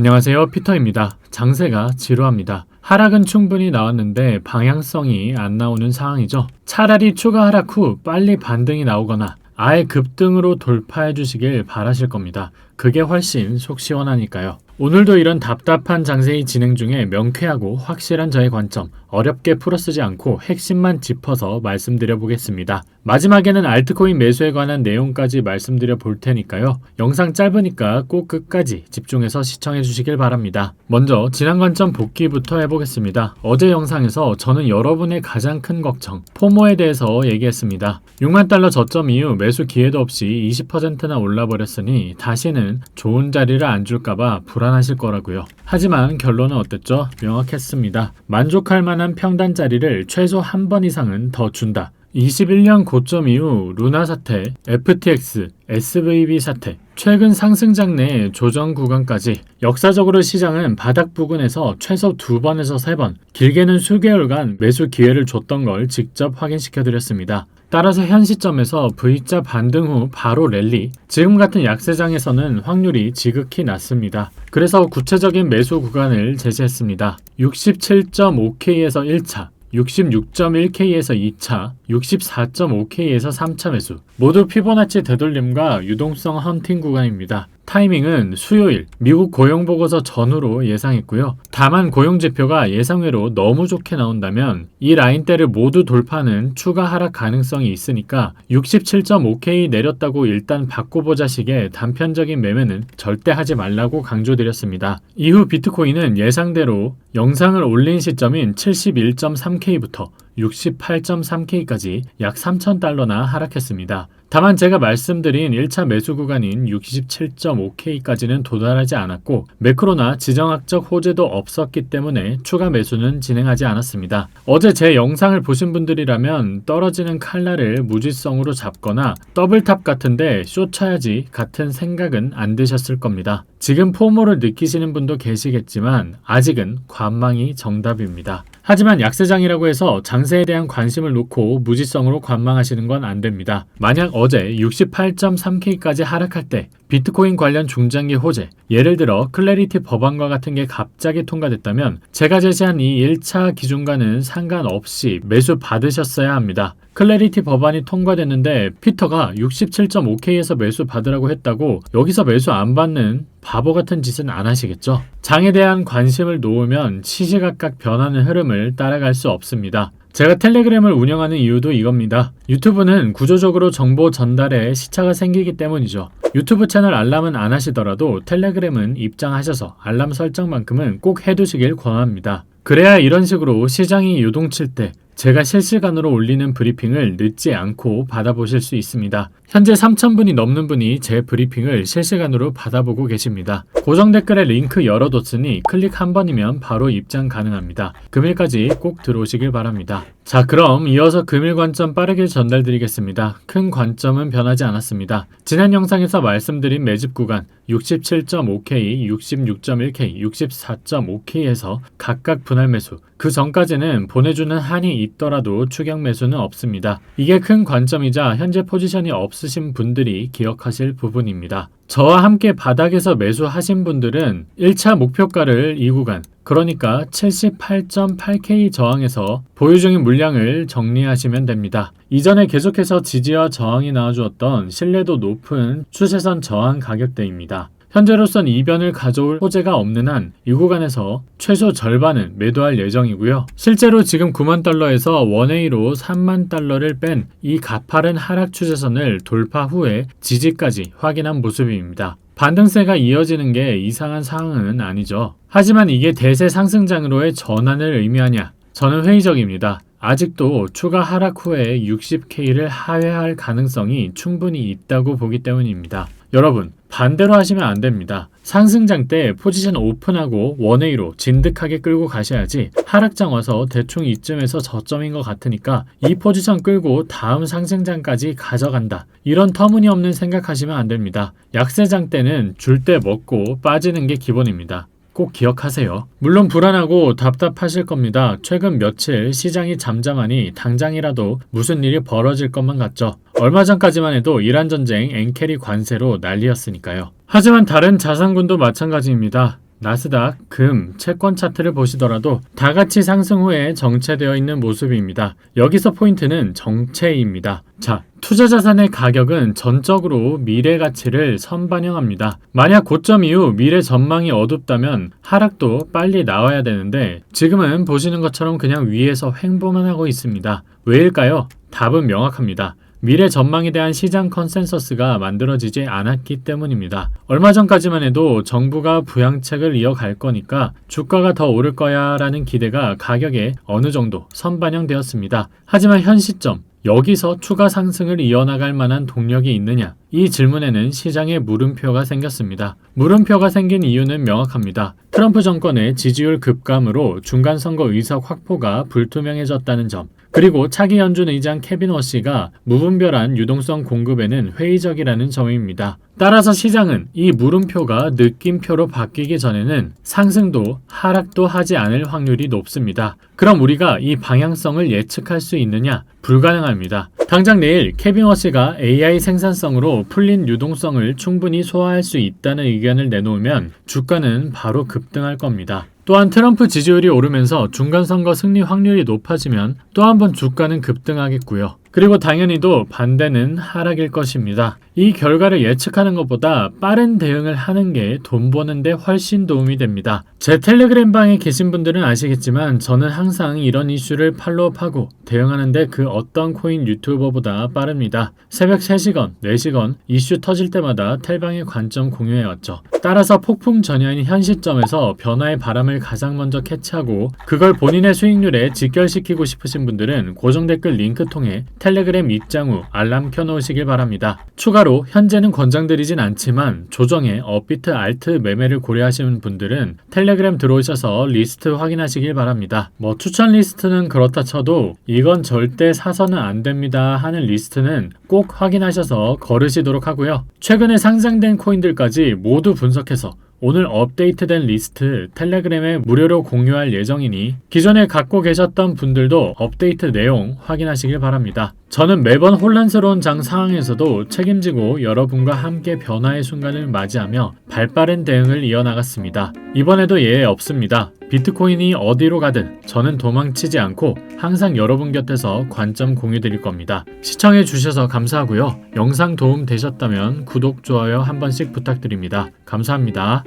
안녕하세요, 피터입니다. 장세가 지루합니다. 하락은 충분히 나왔는데 방향성이 안 나오는 상황이죠. 차라리 추가 하락 후 빨리 반등이 나오거나 아예 급등으로 돌파해 주시길 바라실 겁니다. 그게 훨씬 속 시원하니까요. 오늘도 이런 답답한 장세의 진행 중에 명쾌하고 확실한 저의 관점, 어렵게 풀어쓰지 않고 핵심만 짚어서 말씀드려 보겠습니다. 마지막에는 알트코인 매수에 관한 내용까지 말씀드려 볼 테니까요. 영상 짧으니까 꼭 끝까지 집중해서 시청해 주시길 바랍니다. 먼저 지난 관점 복귀부터 해보겠습니다. 어제 영상에서 저는 여러분의 가장 큰 걱정, 포모에 대해서 얘기했습니다. 6만 달러 저점 이후 매수 기회도 없이 20%나 올라버렸으니 다시는 좋은 자리를 안 줄까봐 불안하실 거라고요. 하지만 결론은 어땠죠? 명확했습니다. 만족할 만한 평단 자리를 최소 한 번 이상은 더 준다. 21년 고점 이후 루나 사태, FTX, SVB 사태, 최근 상승장 내 조정 구간까지 역사적으로 시장은 바닥 부근에서 최소 2번에서 3번, 길게는 수개월간 매수 기회를 줬던 걸 직접 확인시켜 드렸습니다. 따라서 현 시점에서 V자 반등 후 바로 랠리, 지금 같은 약세장에서는 확률이 지극히 낮습니다. 그래서 구체적인 매수 구간을 제시했습니다. 67.5K에서 1차, 66.1K에서 2차, 64.5K에서 3차 매수. 모두 피보나치 되돌림과 유동성 헌팅 구간입니다. 타이밍은 수요일, 미국 고용보고서 전후로 예상했고요. 다만 고용지표가 예상외로 너무 좋게 나온다면 이 라인대를 모두 돌파하는 추가 하락 가능성이 있으니까 67.5K 내렸다고 일단 바꿔보자 식의 단편적인 매매는 절대 하지 말라고 강조드렸습니다. 이후 비트코인은 예상대로 영상을 올린 시점인 71.3K부터 68.3K까지 약 3,000달러나 하락했습니다. 다만 제가 말씀드린 1차 매수 구간인 67.5K까지는 도달하지 않았고 매크로나 지정학적 호재도 없었기 때문에 추가 매수는 진행하지 않았습니다. 어제 제 영상을 보신 분들이라면 떨어지는 칼날을 무지성으로 잡거나 더블탑 같은데 숏 쳐야지 같은 생각은 안 드셨을 겁니다. 지금 포모를 느끼시는 분도 계시겠지만 아직은 관망이 정답입니다. 하지만 약세장이라고 해서 장세에 대한 관심을 놓고 무지성으로 관망하시는 건 안 됩니다. 만약 어제 68.3K까지 하락할 때 비트코인 관련 중장기 호재, 예를 들어 클래리티 법안과 같은 게 갑자기 통과됐다면 제가 제시한 이 1차 기준과는 상관없이 매수 받으셨어야 합니다. 클래리티 법안이 통과됐는데 피터가 67.5K에서 매수 받으라고 했다고 여기서 매수 안 받는 바보 같은 짓은 안 하시겠죠? 장에 대한 관심을 놓으면 시시각각 변하는 흐름을 따라갈 수 없습니다. 제가 텔레그램을 운영하는 이유도 이겁니다. 유튜브는 구조적으로 정보 전달에 시차가 생기기 때문이죠. 유튜브 채널 알람은 안 하시더라도 텔레그램은 입장하셔서 알람 설정만큼은 꼭 해두시길 권합니다. 그래야 이런 식으로 시장이 요동칠 때 제가 실시간으로 올리는 브리핑을 늦지 않고 받아보실 수 있습니다. 현재 3,000분이 넘는 분이 제 브리핑을 실시간으로 받아보고 계십니다. 고정 댓글에 링크 열어뒀으니 클릭 한 번이면 바로 입장 가능합니다. 금일까지 꼭 들어오시길 바랍니다. 자, 그럼 이어서 금일 관점 빠르게 전달드리겠습니다. 큰 관점은 변하지 않았습니다. 지난 영상에서 말씀드린 매집 구간 67.5K, 66.1K, 64.5K에서 각각 분할 매수, 그 전까지는 보내주는 한이 있더라도 추격 매수는 없습니다. 이게 큰 관점이자 현재 포지션이 없으신 분들이 기억하실 부분입니다. 저와 함께 바닥에서 매수하신 분들은 1차 목표가를 이 구간, 그러니까 78.8K 저항에서 보유 중인 물량을 정리하시면 됩니다. 이전에 계속해서 지지와 저항이 나와주었던 신뢰도 높은 추세선 저항 가격대입니다. 현재로선 이변을 가져올 호재가 없는 한 이 구간에서 최소 절반은 매도할 예정이고요. 실제로 지금 9만 달러에서 원웨이로 3만 달러를 뺀 이 가파른 하락 추세선을 돌파 후에 지지까지 확인한 모습입니다. 반등세가 이어지는 게 이상한 상황은 아니죠. 하지만 이게 대세 상승장으로의 전환을 의미하냐? 저는 회의적입니다. 아직도 추가 하락 후에 60K를 하회할 가능성이 충분히 있다고 보기 때문입니다. 여러분, 반대로 하시면 안 됩니다. 상승장 때 포지션 오픈하고 원웨이로 진득하게 끌고 가셔야지 하락장 와서 대충 이쯤에서 저점인 것 같으니까 이 포지션 끌고 다음 상승장까지 가져간다. 이런 터무니없는 생각하시면 안 됩니다. 약세장 때는 줄 때 먹고 빠지는 게 기본입니다. 꼭 기억하세요. 물론 불안하고 답답하실 겁니다. 최근 며칠 시장이 잠잠하니 당장이라도 무슨 일이 벌어질 것만 같죠. 얼마 전까지만 해도 이란 전쟁 엔캐리 관세로 난리였으니까요. 하지만 다른 자산군도 마찬가지입니다. 나스닥, 금, 채권 차트를 보시더라도 다 같이 상승 후에 정체되어 있는 모습입니다. 여기서 포인트는 정체입니다. 자, 투자 자산의 가격은 전적으로 미래 가치를 선반영합니다. 만약 고점 이후 미래 전망이 어둡다면 하락도 빨리 나와야 되는데 지금은 보시는 것처럼 그냥 위에서 횡보만 하고 있습니다. 왜일까요? 답은 명확합니다. 미래 전망에 대한 시장 컨센서스가 만들어지지 않았기 때문입니다. 얼마 전까지만 해도 정부가 부양책을 이어갈 거니까 주가가 더 오를 거야 라는 기대가 가격에 어느 정도 선반영되었습니다. 하지만 현 시점, 여기서 추가 상승을 이어나갈 만한 동력이 있느냐? 이 질문에는 시장에 물음표가 생겼습니다. 물음표가 생긴 이유는 명확합니다. 트럼프 정권의 지지율 급감으로 중간선거 의석 확보가 불투명해졌다는 점, 그리고 차기 연준 의장 케빈 워시가 무분별한 유동성 공급에는 회의적이라는 점입니다. 따라서 시장은 이 물음표가 느낌표로 바뀌기 전에는 상승도 하락도 하지 않을 확률이 높습니다. 그럼 우리가 이 방향성을 예측할 수 있느냐? 불가능합니다. 당장 내일 케빈 워시가 AI 생산성으로 풀린 유동성을 충분히 소화할 수 있다는 의견을 내놓으면 주가는 바로 급등할 겁니다. 또한 트럼프 지지율이 오르면서 중간선거 승리 확률이 높아지면 또 한 번 주가는 급등하겠고요. 그리고 당연히도 반대는 하락일 것입니다. 이 결과를 예측하는 것보다 빠른 대응을 하는 게 돈 버는데 훨씬 도움이 됩니다. 제 텔레그램 방에 계신 분들은 아시겠지만 저는 항상 이런 이슈를 팔로우하고 대응하는데 그 어떤 코인 유튜버보다 빠릅니다. 새벽 3시건, 4시건 이슈 터질 때마다 텔방의 관점 공유해왔죠. 따라서 폭풍 전야인 현 시점에서 변화의 바람을 가장 먼저 캐치하고 그걸 본인의 수익률에 직결시키고 싶으신 분들은 고정 댓글 링크 통해 텔레그램 입장 후 알람 켜놓으시길 바랍니다. 추가로 현재는 권장드리진 않지만 조정에 업비트 알트 매매를 고려하시는 분들은 텔레그램 들어오셔서 리스트 확인하시길 바랍니다. 추천 리스트는 그렇다 쳐도 이건 절대 사서는 안 됩니다 하는 리스트는 꼭 확인하셔서 거르시도록 하고요. 최근에 상장된 코인들까지 모두 분석해서 오늘 업데이트된 리스트 텔레그램에 무료로 공유할 예정이니 기존에 갖고 계셨던 분들도 업데이트 내용 확인하시길 바랍니다. 저는 매번 혼란스러운 장 상황에서도 책임지고 여러분과 함께 변화의 순간을 맞이하며 발빠른 대응을 이어나갔습니다. 이번에도 예외 없습니다. 비트코인이 어디로 가든 저는 도망치지 않고 항상 여러분 곁에서 관점 공유 드릴 겁니다. 시청해 주셔서 감사하고요. 영상 도움 되셨다면 구독, 좋아요 한 번씩 부탁드립니다. 감사합니다.